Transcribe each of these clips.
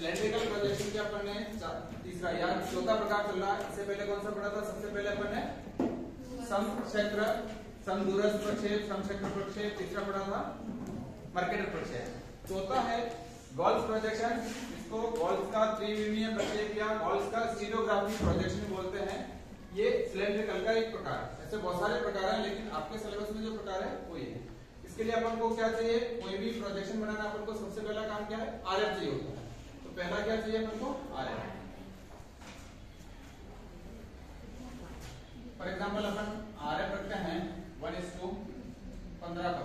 Cylindrical projection के अपन ने तीसरा या चौथा प्रकार चल रहा है। इससे पहले कौन सा पढ़ा था? सबसे पहले अपन ने समक्षेत्र, समदूरस्थ प्रक्षेप, समक्षेत्र प्रक्षेप, तीसरा पढ़ा था मर्केटर प्रक्षेप। चौथा है गॉल्स प्रोजेक्शन, इसको गॉल्स का त्रिविमीय प्रक्षेप या गॉल्स का स्टीरियोग्राफी प्रोजेक्शन बोलते हैं। ये सिलेंड्रिकल का एक प्रकार है। ऐसे बहुत सारे प्रकार हैं, लेकिन आपके सिलेबस में जो प्रकार है वो ये है। इसके लिए अपन को क्या चाहिए? कोई भी प्रोजेक्शन बनाना अपन को सबसे पहला काम क्या है? आरएफ चाहिए होता है। तो पहला क्या चाहिए अपन को? RF. For example upon RF रखते हैं 1:15 का।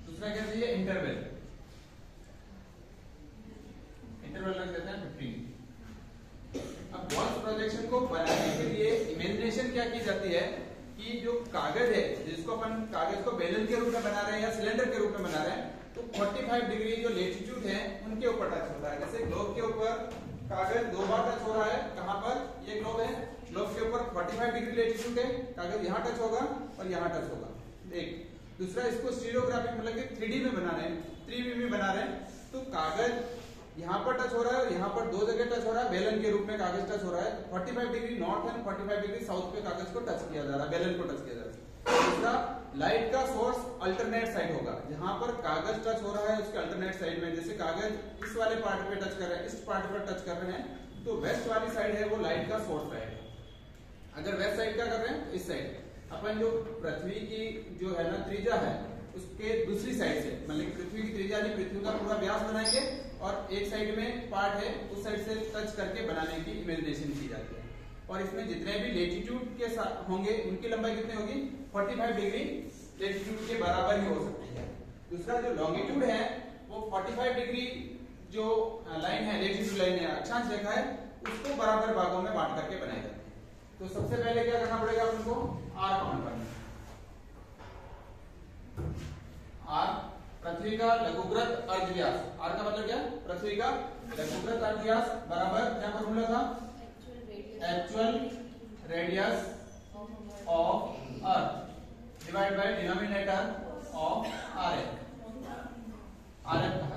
दूसरा क्या चाहिए? इंटरवल। इंटरवल रख देते हैं 15। अब गॉल्स प्रोजेक्शन को बनाने के लिए इमेजिनेशन क्या की जाती है कि जो कागज है, जिसको अपन कागज को बेलन के रूप में बना रहे हैं या सिलेंडर के रूप में बना रहे हैं, तो 45 डिग्री जो लेटीट्यूड है उनके ऊपर टच होता है। जैसे ग्लोब के ऊपर कागज 2 बार टच हो रहा है। कहां पर? ये ग्लोब है, ग्लोब के ऊपर 45 डिग्री लेटीट्यूड है, कागज यहाँ टच होगा और यहाँ टच होगा। एक दूसरा, इसको स्टीरियोग्राफिक मतलब कि 3D में बना रहे हैं, 3D में बना रहे हैं, तो कागज यहाँ पर टच हो रहा है और यहाँ पर 2 जगह टच हो रहा है। बेलन के रूप में कागज टच हो रहा है। 45 degree north and 45 degree south पे कागज को टच किया जा रहा है, बेलन को टच किया जा रहा है। दूसरा, लाइट का सोर्स अल्टरनेट साइड होगा। जहां पर कागज टच हो रहा है उसके अल्टरनेट साइड में, जैसे कागज इस वाले पार्ट पे टच कर रहे हैं, इस पार्ट पर टच कर रहे हैं, तो वेस्ट वाली साइड है वो लाइट का सोर्स रहेगा। अगर वेस्ट साइड का कर रहे हैं तो इस साइड अपन जो पृथ्वी की जो है ना त्रिज्या है उसके दूसरी साइड से, मतलब पृथ्वी की त्रिज्या नहीं, पृथ्वी का पूरा व्यास बनाएंगे और एक साइड में पार्ट है उस साइड से टच करके बनाने की इमेजिनेशन की जाती है। और इसमें जितने भी लेटीट्यूड के साथ होंगे उनकी लंबाई कितनी होगी? 45 डिग्री लेटीट्यूड के बराबर ही हो सकती है। दूसरा, जो लॉन्गिट्यूड है वो 45 डिग्री जो लाइन है, लेटीट्यूड लाइन है, अक्षांश रेखा है, उसको बराबर भागों में बांट करके बनाई जाती है। तो सबसे पहले क्या करना पड़ेगा अपन को? आर काउंट करना। आर पृथ्वी का लघुग्रत अर्धव्यास। आर का मतलब क्या? पृथ्वी का लघुग्रत अर्धव्यास बराबर क्या फॉर्मूला था? Actual radius of earth divide by denominator of RF. RF का है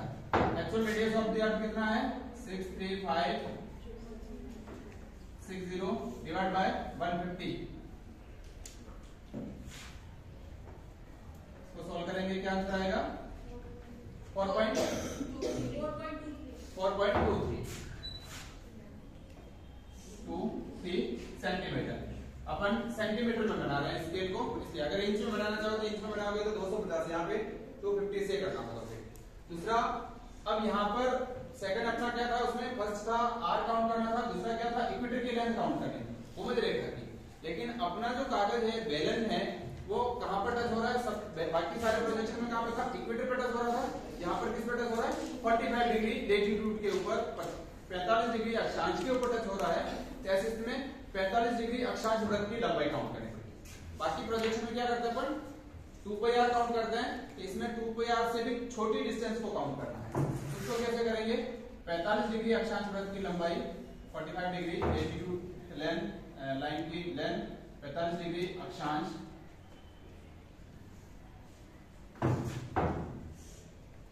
actual radius of the earth कितना है? 63560 डिवाइड बाय 150। इसको सॉल्व करेंगे, क्या आंसर आएगा? 4.23 सेंटीमीटर। अपन सेंटीमीटर में बना रहे हैं स्केल को, इसलिए अगर इंच में बनाना चाहो तो इंच में बनाओगे तो 250, यहाँ पे 250 से करना होगा। दूसरा, अब यहाँ पर सेकंड अपना क्या था? उसमें फर्स्ट था आर काउंट करना था, दूसरा क्या था? इक्वेटर की लेंथ काउंट करनी, भूमध्य रेखा की। लेकिन अपना जो कागज है, बेलन है, वो कहां पर टच हो रहा है? सब बाकी सारे प्रोजेक्शन में कहां पर था? इक्वेटर पर टच हो रहा था। यहाँ पर किस पर टच हो रहा है? 45 डिग्री लेटीट्यूड के ऊपर, 45 डिग्री अक्षांश के ऊपर टच हो रहा है। ऐसे इसमें 45 डिग्री अक्षांश वृत्त की लंबाई काउंट करनी पड़ेगी। बाकी प्रोजेक्शन में क्या करते हैं अपन? 2πr काउंट करते हैं। इसमें 2πr से भी छोटी डिस्टेंस को काउंट करना है। इसको कैसे करेंगे? 45 डिग्री अक्षांश वृत्त की लंबाई, 45 डिग्री लेटीट्यूड लेंथ, लाइन की लेंथ, 45 डिग्री अक्षांश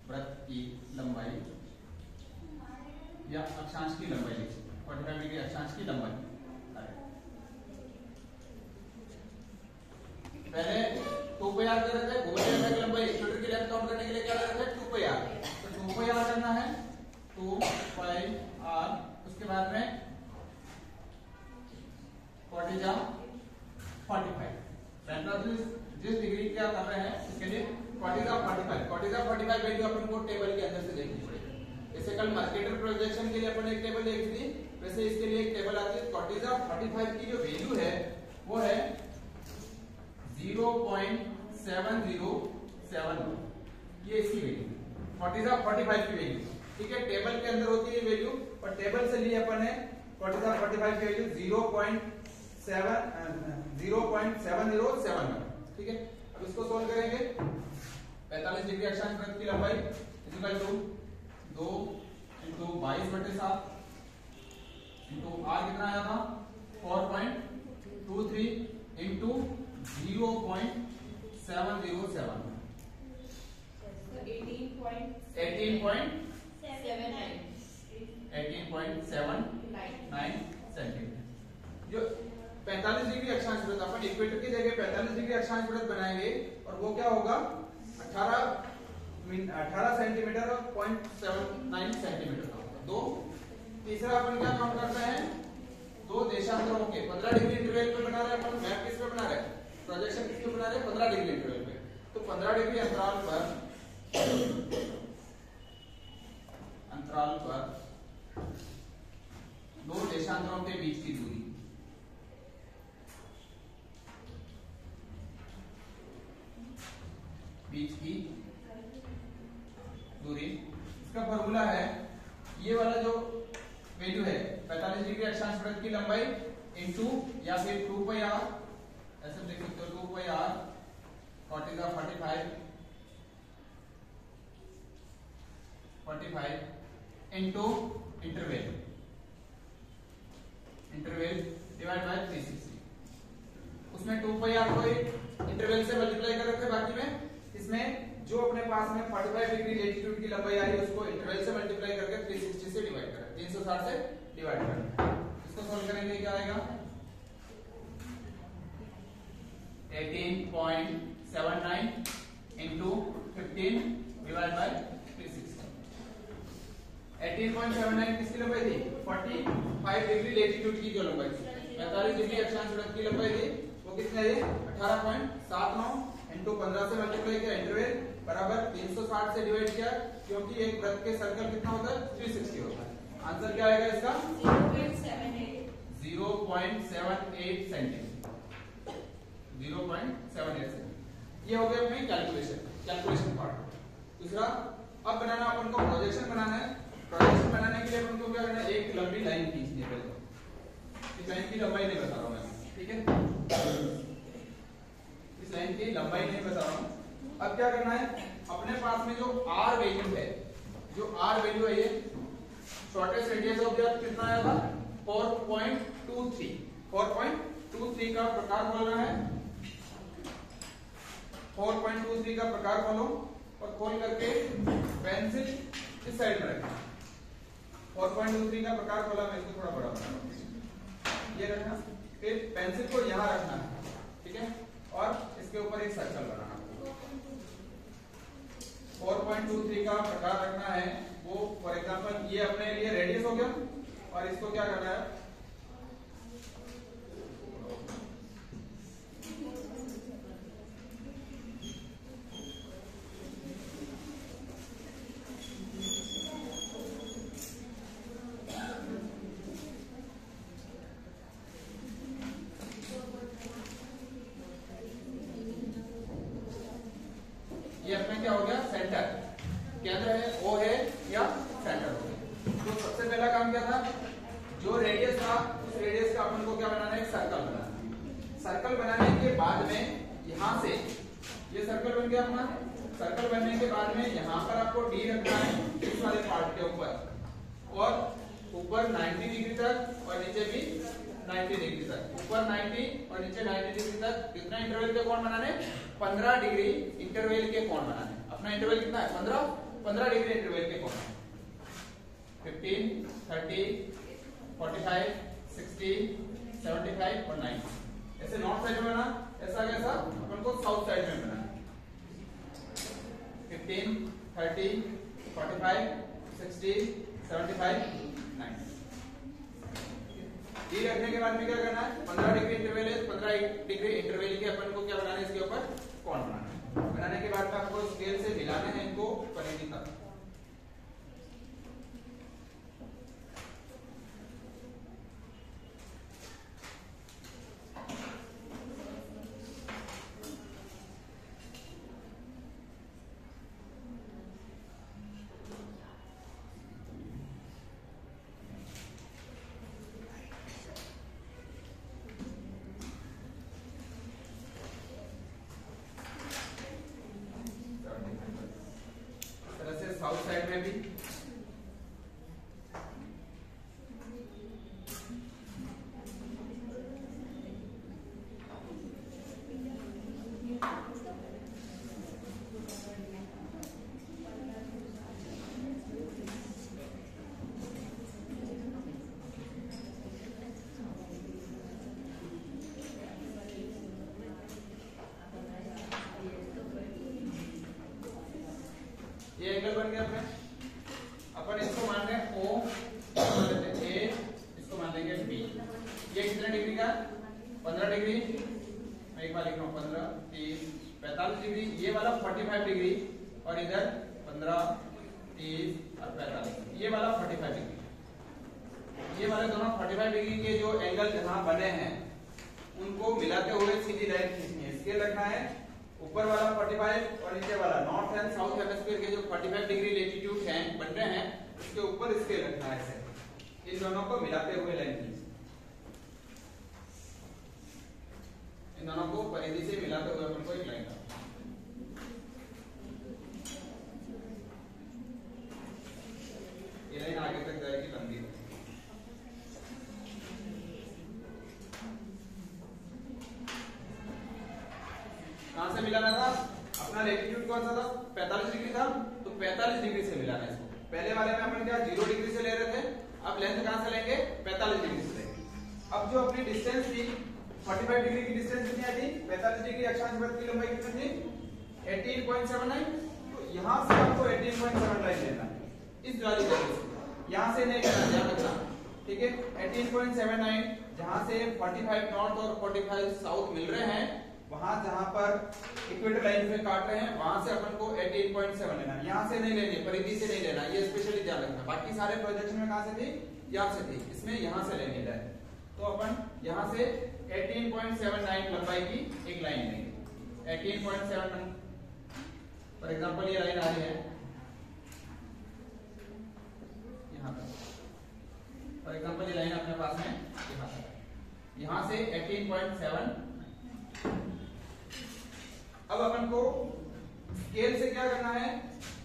वृत्त की लंबाई या अक्षांश की लंबाई लिखिए। 45 डिग्री अक्षांश की लंबाई। पहले 2πr कर रहे थे, भूमध्य रेखा की लंबाई, इक्वेटर की लेंथ काउंट करने के लिए क्या कर रहे थे? 2πr। तो 2πr करना है, 2πr। उसके बाद में व्हाट इज 45। जिस डिग्री क्या कर रहे हैं इसके लिए व्हाट इज 45 वैल्यू अपन को टेबल के अंदर से देखनी पड़ेगी। जैसे कल मर्केटर प्रोजेक्शन के लिए अपन एक टेबल देखी थी, वैसे इसके लिए एक टेबल आती है। व्हाट इज 45 की जो वैल्यू है वो है 0.7071। ये इसकी वैल्यू व्हाट इज 45 की वैल्यू, ठीक है। टेबल के अंदर होती है वैल्यू, और टेबल से लिए अपन है व्हाट इज 45 की वैल्यू 0.7071, ठीक है। अब इसको सोल्व करेंगे। 45 डिग्री अक्षांश वृत्त की लंबाई इक्वल टू 2 × 22/7 इंटू आर कितना आया था? 4.23 इंटू 0.707 45 डिग्री अक्षांश व्रत, अपन इक्वेटर की जगह 45 डिग्री अक्षांश व्रत बनाएंगे और वो क्या होगा 18 सेंटीमीटर और 0.79 सेंटीमीटर का होगा। दो तीसरा अपन क्या काम करते हैं, दो देशांतरों के 15 डिग्री इंटरवल पे बना रहे हैं अपन। मैप किस पे बना रहे हैं, प्रोजेक्शन किस पे बना रहे हैं, 15 डिग्री इंटरवल पे। तो 15 डिग्री अंतराल पर दो देशांतरों के बीच की दूरी, इसका फॉर्मूला है ये वाला जो वैल्यू है 45 डिग्री अक्षांश वृत्त की लंबाई इनटू या फिर 2 पाई r, ऐसे लिख सकते हो 2 पाई r cot is 45 into interval divide by 360। उसमें 2 पाई r को इंटरवल से मल्टीप्लाई कर रखे, बाकी में इसमें जो अपने पास में 45 डिग्री लेटीट्यूड की लंबाई आ रही है उसको इंटरवल से मल्टीप्लाई करके 360 से डिवाइड करें, 360 से डिवाइड करें। इसको सॉल्व करेंगे क्या आएगा 18.79 इनटू 15 डिवाइड बाय 360। 18.79 किसकी लंबाई थी, 45 डिग्री लेटीट्यूड की जो लंबाई थी, 45 डिग्री अक्षांश वृत्त की लंबाई थी वो कितनी है 18.79 इनटू 15 से मल्टीप्लाई किया इंटरवल बराबर 360 से डिवाइड किया, क्योंकि एक वृत्त के सर्कल कितना होता है 360 होता है। आंसर क्या आएगा इसका 0.78 सेंटीमीटर, 0.78 सेंटीमीटर। ये हो गया अपनी कैलकुलेशन पार्ट। दूसरा अब बनाना अपन को प्रोजेक्शन बनाना है। प्रोजेक्शन बनाने के लिए अपन को क्या करना है, एक लंबी लाइन खींचनी है। पहले इस लाइन की लंबाई नहीं बता रहा हूं मैं, ठीक है, इस लाइन की लंबाई नहीं बता रहा हूं। अब क्या करना है, अपने पास में जो r वैल्यू है, है ये shortest radius of the earth कितना आया था 4.23 का प्रकार खोलना है। 4.23 का प्रकार खोलो और खोल करके पेंसिल इस साइड में रखना। 4.23 का प्रकार खोला, मैं इसको थोड़ा बड़ा बना, ये रखना, फिर पेंसिल को यहां रखना है, ठीक है, और इसके ऊपर एक सर्कल बनाना। 4.23 का प्रकार रखना है वो, फॉर एग्जांपल ये अपने लिए रेडियस हो गया और इसको क्या करना है ये अपने क्या हो गया सेंटर, केंद्र है, ओ है या सेंटर हो गया। तो सबसे पहला काम क्या था, जो रेडियस था उस रेडियस का अपन को क्या बनाना है, एक सर्कल बनाना है। सर्कल बनाने के बाद में यहां से ये सर्कल बन गया अपना। सर्कल बनने के बाद में यहां पर आपको डी रखना है इस वाले पार्ट के ऊपर, और ऊपर 90 डिग्री तक और नीचे भी 90 डिग्री तक, ऊपर 90 और नीचे 90 डिग्री तक कितना इंटरवल के कोण बनाने, 15 डिग्री इंटरवल के कोण बनाने। अपना इंटरवल कितना है 15 डिग्री इंटरवल के कोण, 15, 30, 45, 60, 75 और 90। ऐसे नॉर्थ साइड में बना, ऐसा कैसा अपन को साउथ साइड में बना, 15, 30, 45, 60, 75, 90। ये रखने के बाद में क्या करना है, 15 डिग्री इंटरवल है, 15 डिग्री इंटरवल के अपन को क्या बनाना है, इसके ऊपर कोण बनाना है। बनाने के बाद में आपको स्केल से मिलाने हैं इनको परिधि तक। साउथ साइड में भी 15 डिग्री, मैं एक बार लिख रहा हूँ 15, 30, 45 डिग्री, ये वाला 45 डिग्री, और इधर 15, 30 और 45, ये वाला 45 डिग्री। ये वाले दोनों 45 डिग्री के जो एंगल जहाँ बने हैं उनको मिलाते हुए सीधी लाइन खींचनी है। स्केल रखना है, ऊपर वाला 45 और नीचे वाला नॉर्थ एंड साउथ हेमिस्फीयर के जो 45 डिग्री लेटीट्यूड हैं बन रहे हैं उसके ऊपर स्केल रखना है। ऐसे इन दोनों को मिलाते हुए लाइन खींचनी, इन दोनों को परिधि से मिलाते हुए अपन को एक लाइन करना। ये लाइन आगे तक जाएगी लंबी। कहां से मिलाना था? अपना लेटीट्यूड कौन सा था? 45 डिग्री था, तो 45 डिग्री से मिलाना है इसको। पहले वाले में अपन क्या 0 डिग्री से ले रहे थे, अब लेंथ कहां से लेंगे? 45 डिग्री से लेंगे। अब जो अपनी डिस्टेंस थी 45 डिग्री की डिस्टेंस कितनी आई थी? 45 डिग्री अक्षांश वृत्त की लंबाई कितनी थी? 18.79। तो यहां से आपको 18.79 लेना है इस वाली जगह से, यहां से नहीं लेना, ध्यान रखना, ठीक है। 18.79 जहां से 45 नॉर्थ और 45 साउथ मिल रहे हैं, वहां जहां पर इक्वेटर लाइन पे काट रहे हैं वहां से अपन को 18.7 लेना है। यहां से नहीं लेंगे, परिधि से नहीं लेना, ये स्पेशली ध्यान रखना। बाकी सारे प्रोजेक्शन में कहां से थी? यहां से थी, इसमें यहां से लेंगे लाइन। तो अपन यहां से 18.79 लंबाई की एक लाइन लेंगे। 18.7 फॉर एग्जांपल ये लाइन आ रही है यहां पर, फॉर एग्जांपल ये लाइन अपने पास में यहां पर, यहां से 18.7। अब अपन को स्केल से क्या करना है?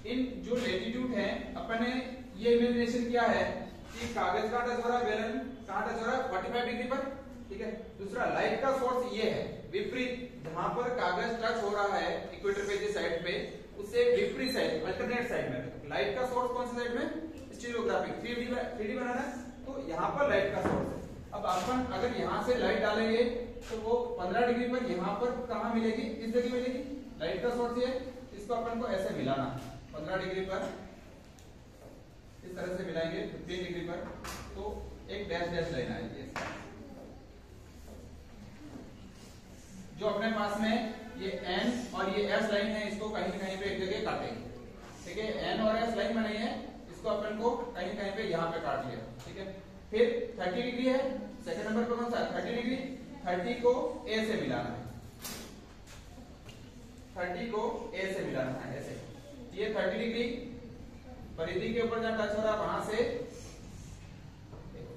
इन जो लेटीट्यूड है अपन ने ये इमेजिनेशन किया है कि कागज का टच हो रहा है, बेलन कहां टच हो रहा है? 45 डिग्री पर, ठीक है। दूसरा लाइट का सोर्स ये है विपरीत, जहां पर कागज टच हो रहा है इक्वेटर पे जिस साइड पे, उससे विपरीत साइड, अल्टरनेट साइड में लाइट का सोर्स कौन सी साइड में? स्टीरियोग्राफिक 3D बनाना है, तो यहाँ पर लाइट का सोर्स है। अब अपन अगर यहाँ से लाइट डालेंगे तो वो 15 डिग्री पर यहाँ पर कहाँ मिलेगी? इस जगह मिलेगी। लाइट का सोर्स ये, इसको अपन को ऐसे मिलाना है 15 डिग्री पर, इस तरह से मिलाएंगे 15 डिग्री पर, तो एक डैश डैश लाइन आएगी। जो अपने पास में ये N और ये S लाइन है, इसको कहीं न कहीं पे एक जगह काटेंगे, ठीक है। N और S लाइन बनाई है, इसको अपन को कहीं कहीं पे यहाँ पे काट लिया, ठीक है। फिर 30 डिग्री है, सेकंड नंबर पे कौन सा? 30 डिग्री। 30 को A से मिलाना है, 30 को A से मिलाना है ऐसे। ये 30 डिग्री परिधि के ऊपर जहाँ टच हो रहा है वहां से,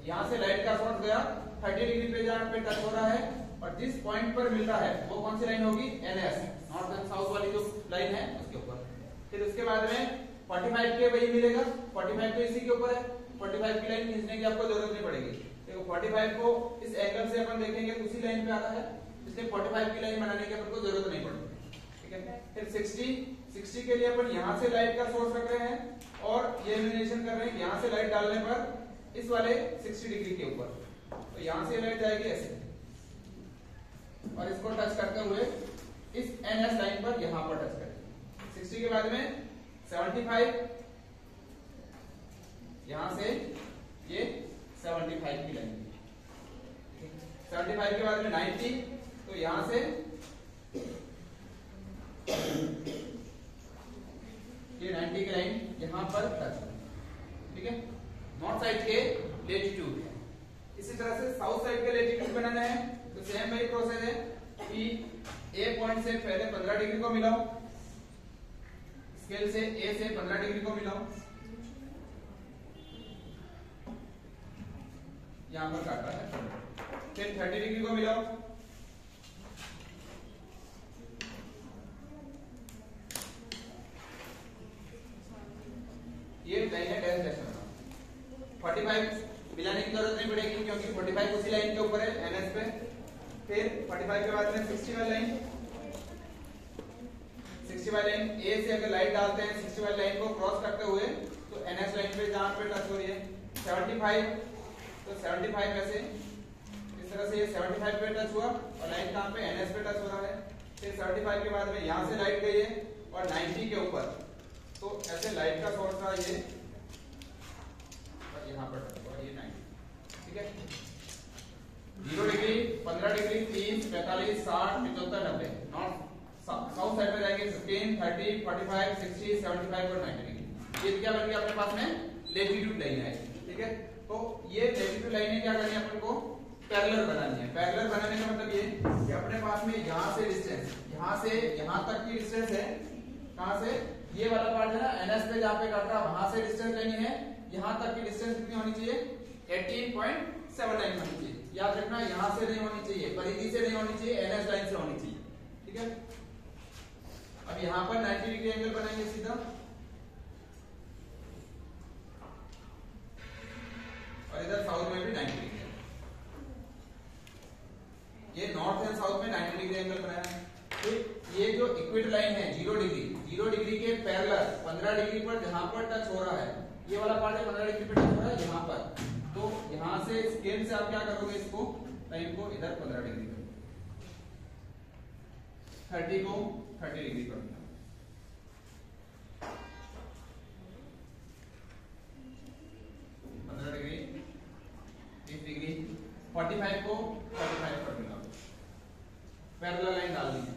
यहां से लाइट का सोर्स गया 30 डिग्री पे जहाँ पे टच हो रहा है, और जिस पॉइंट पर मिल रहा है वो कौन सी लाइन होगी? NS, नॉर्थ एंड साउथ वाली जो लाइन है उसके ऊपर। फिर उसके बाद में 45 के वही मिलेगा, 45 तो इसी के ऊपर है, 45 की लाइन खींचने की आपको जरूरत नहीं पड़ेगी। देखो 45 को इस एंगल से अपन देखेंगे तो उसी लाइन पे आ रहा है, इसलिए 45 की लाइन बनाने की अपन को जरूरत नहीं पड़ेगी, ठीक है। फिर 60 के लिए अपन यहाँ से लाइट का सोर्स रख रहे हैं और ये इमेजिनेशन कर रहे हैं यहाँ से लाइट डालने पर इस वाले 60 डिग्री के ऊपर, तो यहाँ से लाइट जाएगी ऐसे और इसको टच करते हुए इस NS लाइन पर यहाँ पर टच करेंगे। 60 के बाद में 75, यहां से ये 75 की लाइन, 75 के बाद में 90, तो यहां से ये 90 की लाइन यहां पर टच, ठीक है। नॉर्थ साइड के लेटीट्यूड है। इसी तरह से साउथ साइड के लेटीट्यूड बनाना है, तो सेम वही प्रोसेस है कि A पॉइंट से पहले 15 डिग्री को मिलाओ, स्केल से A से 15 डिग्री को मिलाओ, यहां पर काटा है। फिर 30 डिग्री को मिलाओ, ये लाइन है डैश डैश। 45 मिलाने की जरूरत नहीं पड़ेगी क्योंकि 45 उसी लाइन के ऊपर है NS पे। फिर 45 के बाद में 60 वाली लाइन, 60 वाली लाइन A से अगर लाइट डालते हैं 60 वाली लाइन को क्रॉस करते हुए तो NS लाइन पे जहां पे टच हो रही है 75, तो 75 ऐसे इस तरह से ये 75 पे टच हुआ और लाइन कहां पे? NS पे टच हो रहा है। फिर 75 के बाद में यहां से लाइट गई है और 90 के ऊपर, तो ऐसे लाइट का सोर्स था ये और यहां पर टच हुआ ये 90, ठीक है। 0 degree, 15 degree, 30, 45, 60, 75, 90। North south side में जाएंगे 15, 30, 45, 60, 75 और 90 डिग्री। ये क्या बन गया अपने पास में? लेटीट्यूड लाइन है। ठीक है, तो ये लेटीट्यूड लाइनें क्या करनी है अपन को? पैरेलल बनानी है। पैरेलल बनाने का मतलब ये कि अपने पास में यहां से डिस्टेंस, यहां से यहां तक की डिस्टेंस है। कहां से? ये वाला पार्ट है ना एनएस पे जहां पे काट रहा, वहां से डिस्टेंस लेनी है। यहां तक की डिस्टेंस कितनी होनी चाहिए? 18.79 होनी चाहिए। याद रखना, यहां से नहीं होनी चाहिए, परिधि से नहीं होनी चाहिए, एनएस लाइन से होनी चाहिए। ठीक है, अब यहां पर 90 डिग्री एंगल बनाएंगे सीधा, और इधर साउथ में भी 90 डिग्री। ये नॉर्थ एंड साउथ में 90 डिग्री एंगल बनाया है। तो ये जो इक्वेटर लाइन है 0 डिग्री, 0 डिग्री के पैरेलल 15 डिग्री पर जहां पर टच हो रहा है, ये वाला पार्ट है 15 डिग्री पे टच हो रहा है यहां पर, तो यहां से स्केल से आप क्या करोगे? इसको लाइन को इधर 15 डिग्री करोगे, 30 को 30 डिग्री करोगे, 15 डिग्री, 30 डिग्री, 45 को 45 कर दूंगा। पैरेलल लाइन डालनी है।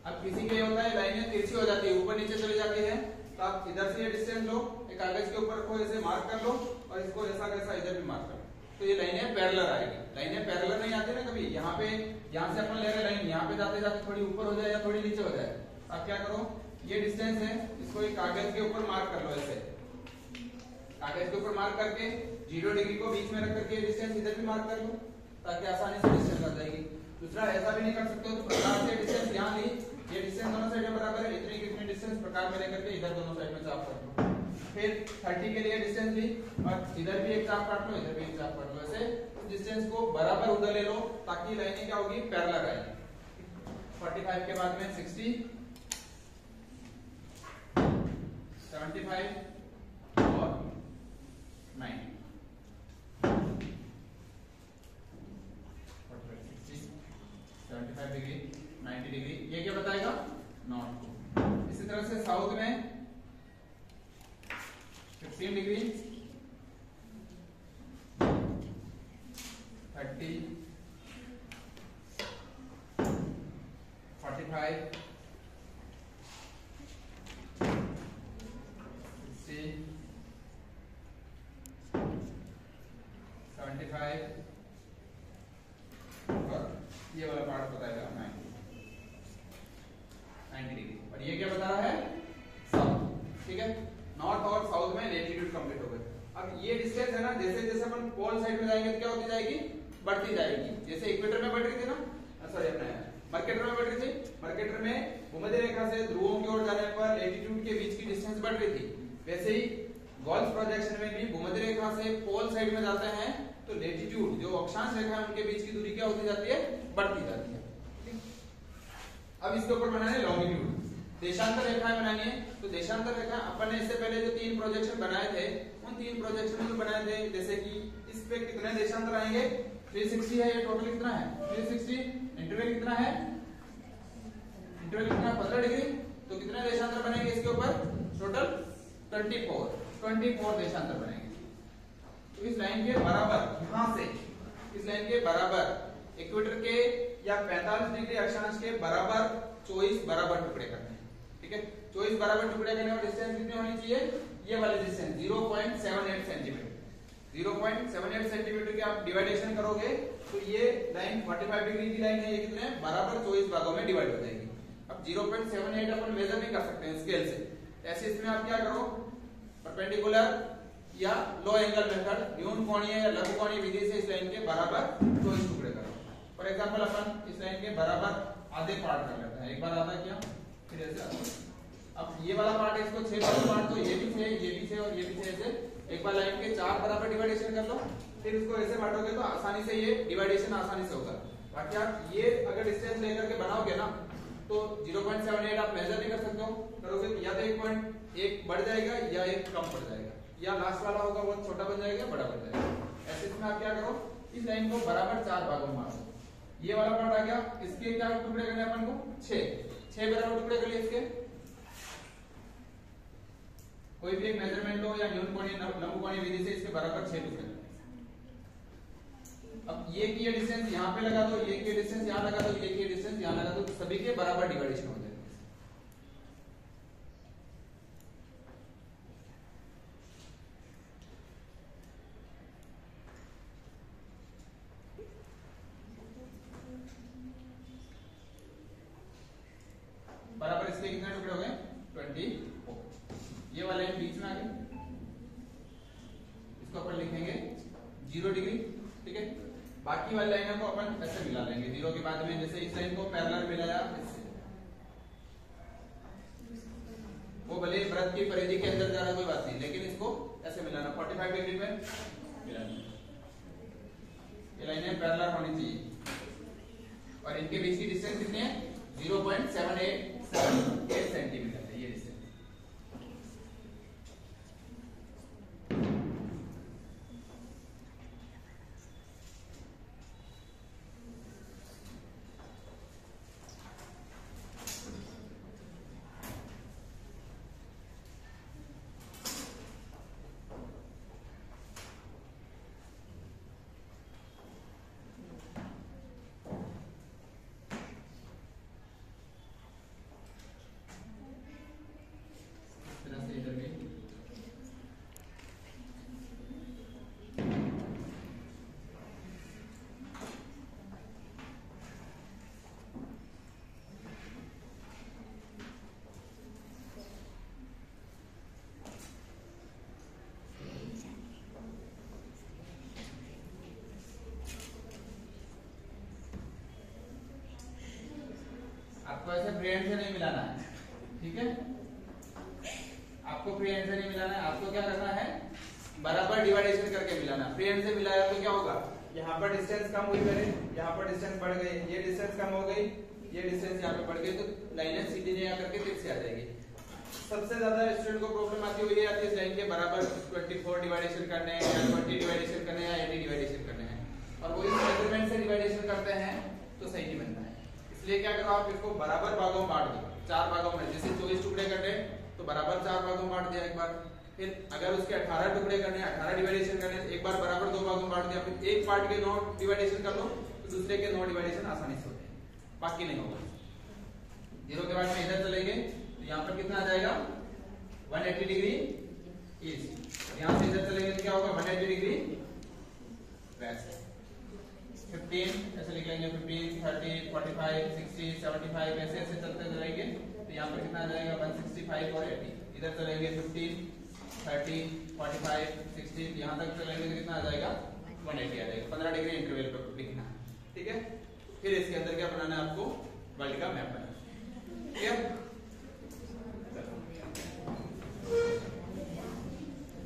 अब किसी के होता है लाइनें तिरछी हो जाती है, ऊपर नीचे चली जाती है, तो आप इधर से ये डिस्टेंस लो, एक कागज के ऊपर को ऐसे मार्क कर लो और इसको ऐसा कैसा इधर भी मार्क कर लो, तो ये लाइनें पैरेलल आएगी। लाइनें पैरेलल नहीं आती ना कभी, यहाँ पे यहाँ से अपन ले रहे लाइन, यहाँ पे जाते जाते थोड़ी ऊपर हो जाए या थोड़ी नीचे हो जाए, आप क्या करो? ये डिस्टेंस है, इसको एक कागज के ऊपर मार्क कर लो। ऐसे कागज के ऊपर मार्क करके 0 डिग्री को बीच में रख करके डिस्टेंस इधर भी मार्क कर लो, ताकि आसानी से डिस्टेंस आ जाएगी। दूसरा ऐसा भी नहीं कर सकते हो तो प्रकार से डिस्टेंस यहाँ ली, ये डिस्टेंस दोनों साइड में बराबर है, इतनी कितनी डिस्टेंस प्रकार में लेकर के इधर दोनों साइड में चाप काट लो। फिर 30 के लिए डिस्टेंस ली और इधर भी एक चाप काट लो, इधर भी एक चाप काट लो। ऐसे डिस्टेंस को बराबर उधर ले लो ताकि लाइनें क्या होगी? पैरेलल आएगी। 45 के बाद में 60, 75 और 90। 75 डिग्री, 90 डिग्री, ये क्या बताएगा? नॉर्थ को। इसी तरह से साउथ में 15 डिग्री, 30, 45, 60, 75 और ये वाला पार्ट बताएगा 90 डिग्री। और ये क्या बता रहा है? साउथ। ठीक है, नॉर्थ और साउथ में लेटीट्यूड कंप्लीट हो गए। अब ये डिस्टेंस है ना, जैसे जैसे अपन पोल साइड में जाएंगे तो क्या होती जाएगी? बढ़ती जाएगी। जैसे इक्वेटर में बढ़ रही थी ना, सॉरी अपना मर्केटर में बढ़ रही थी, मर्केटर में भूमध्य रेखा से ध्रुवों की ओर जाने पर लेटीट्यूड के बीच की डिस्टेंस बढ़ रही थी, वैसे ही गॉल्फ प्रोजेक्शन में भी भूमध्य रेखा से पोल साइड में जाते हैं तो लेटीट्यूड जो अक्षांश रेखा है उनके बीच की दूरी क्या होती जाती है? बढ़ती जाती है। अब इसके ऊपर बनाना है लॉन्गिट्यूड, देशांतर रेखाएं बनानी है। तो देशांतर रेखा अपन ने इससे पहले जो 3 प्रोजेक्शन बनाए थे, उन 3 प्रोजेक्शन में बनाए थे, जैसे कि इस पे कितने देशांतर आएंगे? 360 है, ये टोटल कितना है? 360, इंटरवल कितना है? इंटरवल कितना? 15 डिग्री, तो कितने देशांतर बनेंगे इसके ऊपर? टोटल 24 देशांतर बनेंगे। तो इस लाइन के बराबर, यहां से इस लाइन के बराबर इक्वेटर के या 45 डिग्री अक्षांश के बराबर 24 बराबर टुकड़े करने हैं। ठीक है, 24 बराबर टुकड़े करने और डिस्टेंस कितनी होनी चाहिए? ये वाली डिस्टेंस 0.78 सेंटीमीटर। 0.78 सेंटीमीटर के आप डिवाइडेशन करोगे तो ये लाइन 45 डिग्री की लाइन है, ये कितने बराबर 24 भागों में डिवाइड हो जाएगी। अब 0.78 अपन मेजर नहीं कर सकते हैं स्केल से, ऐसे इसमें आप क्या करो? परपेंडिकुलर या लो एंगल मेथड, न्यून कोणीय या लघु कोणीय विधि से इस लाइन के बराबर 24 टुकड़े करो। फॉर एग्जांपल अपन इस लाइन के बराबर आधे पार्ट कर लेते हैं, एक बार आधा किया फिर ऐसे आधा। अब ये वाला पार्ट है, इसको 6 वाला पार्ट, तो ये भी 6, ये भी 6 और ये भी 6, ऐसे एक बार लाइन के 4 बराबर डिवाइडेशन कर लो, फिर इसको ऐसे बांटोगे तो आसानी से ये डिवाइडेशन आसानी से होगा। बाकी आप ये अगर डिस्टेंस लेकर के बनाओगे ना तो 0.78 आप मेजर नहीं कर सकते हो, करोगे या तो 1 बढ़ जाएगा या 1 कम पड़ जाएगा, या लास्ट वाला होगा वो छोटा बन जाएगा बड़ा बन जाएगा। ऐसे इसमें आप क्या करो? इस लाइन को बराबर 4 भागों में बांटो। ये वाला पार्ट आ गया, इसके क्या टुकड़े करने अपन को? 6 बराबर टुकड़े कर लिए इसके। कोई भी एक मेजरमेंट लो या न्यून कोणीय लंब कोणीय विधि से इसके बराबर 6 टुकड़े। अब ये की डिस्टेंस यहाँ पे लगा दो, ये की डिस्टेंस यहाँ लगा दो, ये की डिस्टेंस यहाँ लगा दो, तो सभी के बराबर डिवाइडेशन हो जाएगा। बराबर इसके कितने टुकड़े हो गए? 24। ये वाला लाइन बीच में आ गई, इसको अपन लिखेंगे 0 डिग्री, ठीक है। बाकी वाली लाइनों को अपन ऐसे मिला लेंगे 0 के बाद में, जैसे इस लाइन को पैरेलल मिलाया इससे, वो भले वृत्त की परिधि के अंदर जा रहा कोई बात नहीं, लेकिन इसको ऐसे मिलाना 45 डिग्री में मिलाना। ये लाइनें पैरेलल होनी चाहिए और इनके बीच की डिस्टेंस कितनी है? 0.787 सेंटीमीटर है ये डिस्टेंस। आपको ऐसे फ्री हैंड से नहीं मिलाना है, ठीक है। आपको फ्री हैंड से नहीं मिलाना है, आपको क्या करना है? बराबर डिवाइडेशन करके मिलाना। फ्री हैंड से मिलाया तो क्या होगा? यहाँ पर डिस्टेंस कम हुई पहले, यहाँ पर डिस्टेंस बढ़ गई, ये डिस्टेंस कम हो गई, ये डिस्टेंस यहाँ पे बढ़ गई, तो लाइनें सीधी नहीं आकर के फिर से आ जाएगी। सबसे ज्यादा स्टूडेंट को प्रॉब्लम आती हुई है इस लाइन के बराबर 24 डिवाइडेशन करने हैं या 20 डिवाइडेशन करने हैं या 80 डिवाइडेशन करने हैं, और वो इस मेजरमेंट से डिवाइडेशन करते हैं तो सही नहीं बनता है। इसलिए क्या करो, आप इसको बराबर भागों में बांट दो, 4 भागों में। जैसे 24 टुकड़े करने तो बराबर 4 भागों में बांट दिया एक बार, फिर अगर उसके 18 टुकड़े करने, 18 डिवाइडेशन करने तो एक बार बराबर 2 भागों में बांट दिया, फिर एक पार्ट के 9 डिवाइडेशन कर लो तो दूसरे के 9 डिवाइडेशन आसानी से होते हैं, बाकी नहीं होगा। 0 के बाद में इधर चलेंगे तो यहाँ पर कितना आ जाएगा? 180 डिग्री ईस्ट। यहाँ से इधर चलेंगे तो क्या होगा? 180 डिग्री वेस्ट। 15 ऐसे लिख लेंगे, 15, 30, 45, 60, 75 ऐसे ऐसे चलते चलेंगे तो यहाँ पर कितना आ जाएगा? 165 और 80। इधर चलेंगे 15, 30, 45, 60, यहाँ तक चलेंगे तो कितना आ जाएगा? 180 आ जाएगा। 15 डिग्री इंटरवल पर लिखना, ठीक है। फिर इसके अंदर क्या बनाना है आपको? वर्ल्ड का मैप बनाना, ठीक है।